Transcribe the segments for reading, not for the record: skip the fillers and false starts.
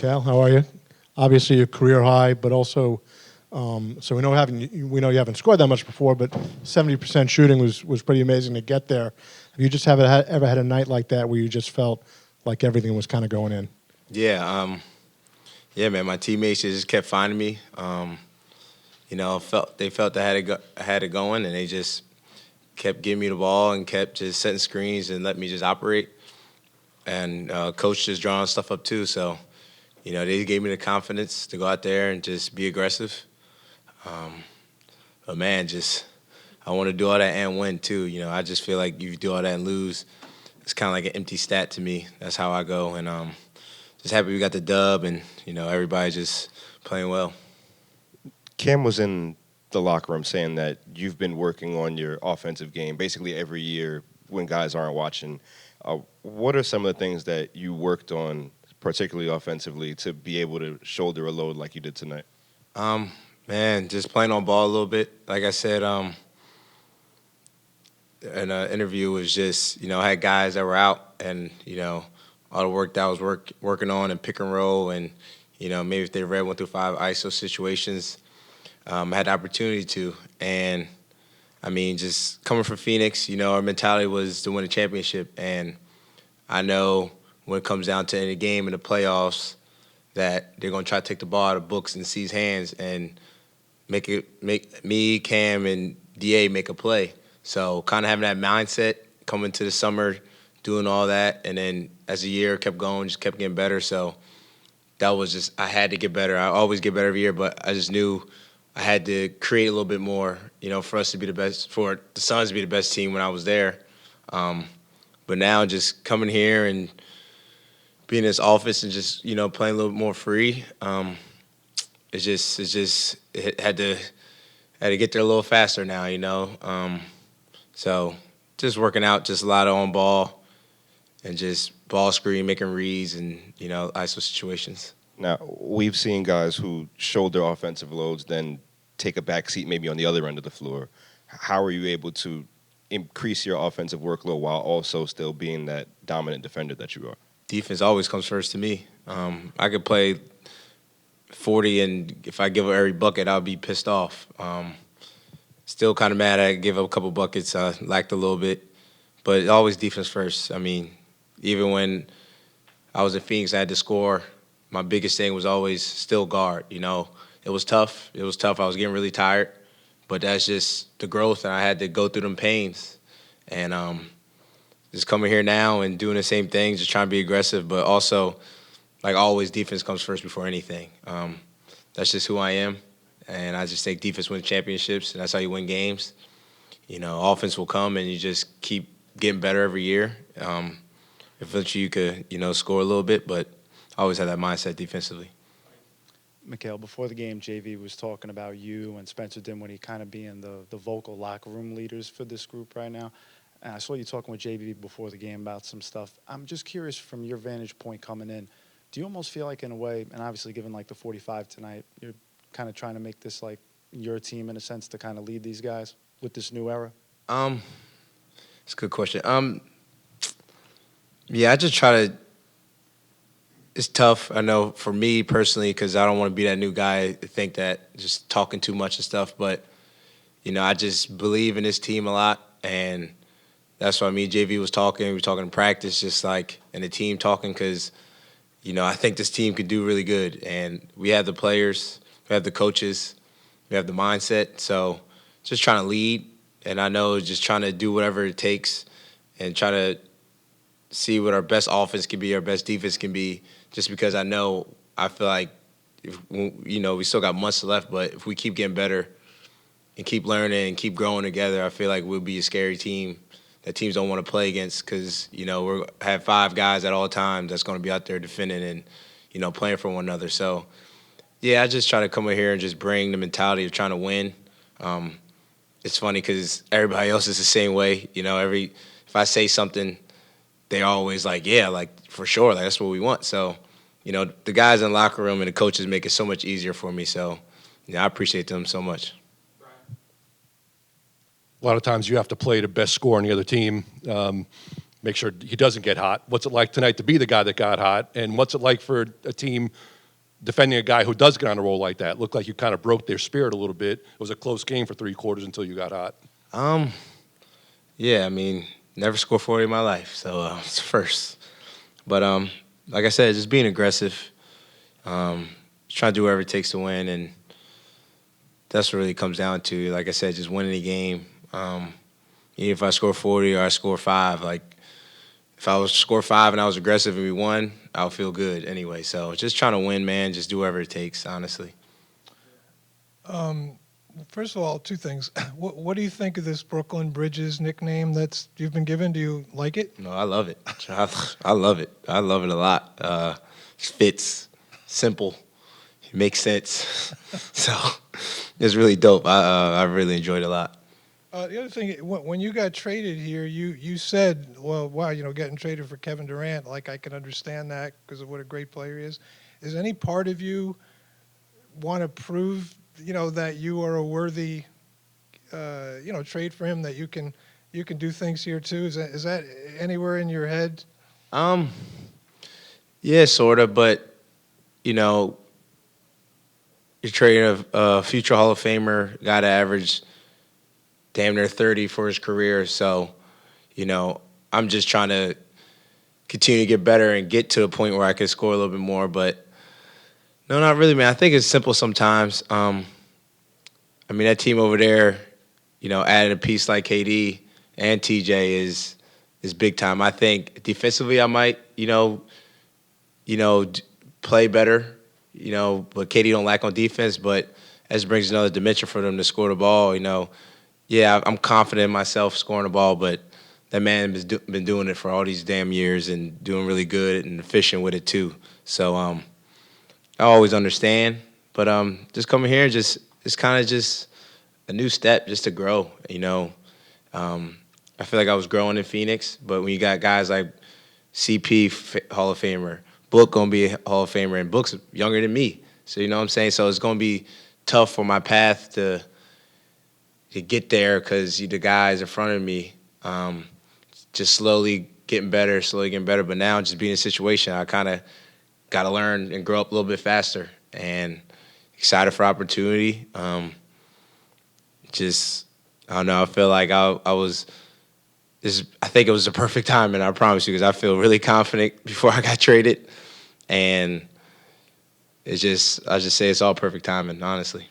Mikal, how are you? Obviously, your career high, but also, so we know you haven't scored that much before, but 70% shooting was pretty amazing to get there. Have you just ever had a night like that where you just felt like everything was kind of going in? Yeah, yeah, man. My teammates just kept finding me. They felt I had it going, and they just kept giving me the ball and kept just setting screens and letting me just operate. And coach just drawing stuff up too. So, they gave me the confidence to go out there and just be aggressive. But man, I want to do all that and win too. I just feel like you do all that and lose, it's kind of like an empty stat to me. That's how I go, and just happy we got the dub, and everybody just playing well. Cam was in the locker room saying that you've been working on your offensive game basically every year when guys aren't watching. What are some of the things that you worked on, particularly offensively, to be able to shoulder a load like you did tonight? Man, just playing on ball a little bit. Like I said, in an interview, was just I had guys that were out, and all the work that I was working on and pick and roll, and maybe if they read 1 through 5 ISO situations, I had the opportunity to. And I mean, just coming from Phoenix, our mentality was to win a championship, and I know when it comes down to any game in the playoffs that they're going to try to take the ball out of Books and C's hands and make me, Cam, and DA make a play. So kind of having that mindset coming to the summer, doing all that, and then as the year kept going, just kept getting better. So that was just, I had to get better. I always get better every year, but I just knew I had to create a little bit more, for us to be the best, for the Suns to be the best team when I was there. But now just coming here and being in this office and just, playing a little bit more free, it had to get there a little faster now, So just working out, just a lot of on ball and just ball screen, making reads and, ISO situations. Now, we've seen guys who shoulder offensive loads then take a back seat maybe on the other end of the floor. How are you able to increase your offensive workload while also still being that dominant defender that you are? Defense always comes first to me. I could play 40, and if I give up every bucket, I'll be pissed off. Still kind of mad I give up a couple buckets. Lacked a little bit. But always defense first. I mean, even when I was in Phoenix, I had to score. My biggest thing was always still guard. It was tough. I was getting really tired. But that's just the growth, and I had to go through them pains. And just coming here now and doing the same thing, just trying to be aggressive, but also, like always, defense comes first before anything. That's just who I am, and I just think defense wins championships, and that's how you win games. Offense will come, and you just keep getting better every year. Eventually, you could, score a little bit, but I always had that mindset defensively. Mikal, before the game, JV was talking about you and Spencer Dinwiddie kind of being the vocal locker room leaders for this group right now. And I saw you talking with JV before the game about some stuff. I'm just curious from your vantage point coming in, do you almost feel like in a way, and obviously given like the 45 tonight, you're kind of trying to make this like your team in a sense to kind of lead these guys with this new era? It's a good question. Yeah, I just try to. It's tough, I know, for me personally, because I don't want to be that new guy to think that just talking too much and stuff. But, I just believe in this team a lot, and that's why me and JV was talking. We were talking in practice, just like, and the team talking, because, I think this team could do really good. And we have the players, we have the coaches, we have the mindset. So just trying to lead, and I know just trying to do whatever it takes and try to see what our best offense can be, our best defense can be, just because I feel like, we still got months left, but if we keep getting better and keep learning and keep growing together, I feel like we'll be a scary team that teams don't want to play against because, we're have 5 guys at all times that's going to be out there defending and, playing for one another. So, yeah, I just try to come in here and just bring the mentality of trying to win. It's funny because everybody else is the same way. If I say something, they're always like, yeah, like, for sure, like, that's what we want. So, the guys in the locker room and the coaches make it so much easier for me. So, I appreciate them so much. A lot of times you have to play the best scorer on the other team. make sure he doesn't get hot. What's it like tonight to be the guy that got hot? And what's it like for a team defending a guy who does get on a roll like that? It looked like you kind of broke their spirit a little bit. It was a close game for 3 quarters until you got hot. Yeah, I mean, never scored 40 in my life, so it's the first. But like I said, just being aggressive, just trying to do whatever it takes to win, and that's what it really comes down to. Like I said, just winning the game. Even if I score 40 or I score 5, like if I was to score 5 and I was aggressive and we won, I'll feel good anyway. So just trying to win, man. Just do whatever it takes, honestly. First of all, 2 things. What do you think of this Brooklyn Bridges nickname that you've been given? Do you like it? No, I love it. I love it. I love it a lot. It fits, simple, it makes sense. So it's really dope. I really enjoyed it a lot. The other thing, when you got traded here, you said, well, wow, getting traded for Kevin Durant, like I can understand that because of what a great player he is. Is any part of you want to prove, that you are a worthy, trade for him, that you can do things here too? Is that anywhere in your head? Yeah, sort of, but you're trading a future Hall of Famer, guy that averaged damn near 30 for his career. So, I'm just trying to continue to get better and get to a point where I can score a little bit more. But no, not really, man. I think it's simple sometimes. That team over there, adding a piece like KD and TJ is big time. I think defensively I might, play better, but KD don't lack on defense. But that brings another dimension for them to score the ball. Yeah, I'm confident in myself scoring the ball, but that man has been doing it for all these damn years and doing really good and efficient with it too. So I always understand, but just coming here, it's kind of just a new step just to grow. I feel like I was growing in Phoenix, but when you got guys like CP, Hall of Famer, Book gonna be a Hall of Famer, and Book's younger than me, so you know what I'm saying. So it's gonna be tough for my path to get there because the guys in front of me just slowly getting better. But now just being in a situation, I kind of got to learn and grow up a little bit faster and excited for opportunity. I don't know, I feel like I think it was the perfect timing, I promise you, because I feel really confident before I got traded. And I just say it's all perfect timing, honestly.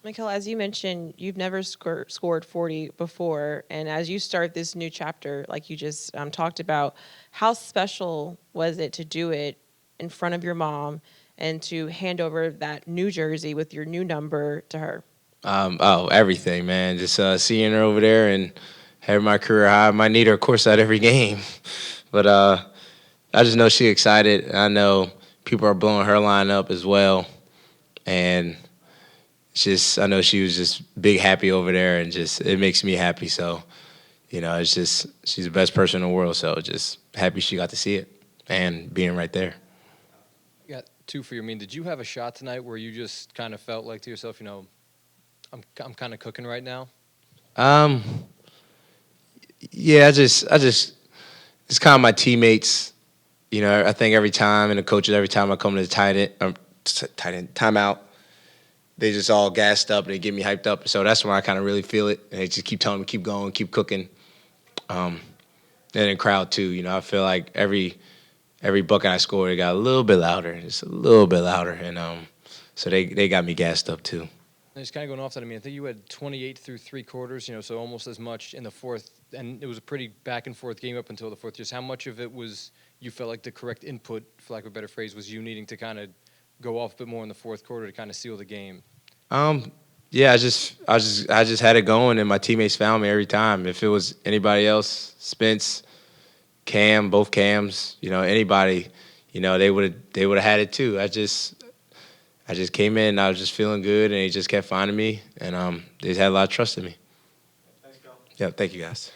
Mikal, as you mentioned, you've never scored 40 before, and as you start this new chapter, like you just talked about, how special was it to do it in front of your mom and to hand over that new jersey with your new number to her? Everything, man. Just seeing her over there and having my career high. I might need her, of course, at every game. But I just know she's excited. I know people are blowing her line up as well. And I know she was just big happy over there, and it makes me happy. So, it's just, she's the best person in the world. So just happy she got to see it and being right there. Got 2 for you. Did you have a shot tonight where you just kind of felt like to yourself, I'm kind of cooking right now? Yeah, it's kind of my teammates. I think every time, and the coaches, every time I come to the tight end timeout, they just all gassed up and they get me hyped up. So that's when I kind of really feel it. And they just keep telling me, keep going, keep cooking. And in crowd too, I feel like every bucket I scored, it got a little bit louder, just a little bit louder. And so they got me gassed up too. And just kind of going off that, I think you had 28 through 3 quarters, so almost as much in the fourth. And it was a pretty back and forth game up until the fourth. Just how much of it was you felt like the correct input, for lack of a better phrase, was you needing to kind of go off a bit more in the fourth quarter to kind of seal the game? Yeah, I just had it going, and my teammates found me every time. If it was anybody else, Spence, Cam, both Cams, anybody, they would have had it too. I just came in, and I was just feeling good, and they just kept finding me, and they just had a lot of trust in me. Thanks, Cal. Yeah, thank you guys.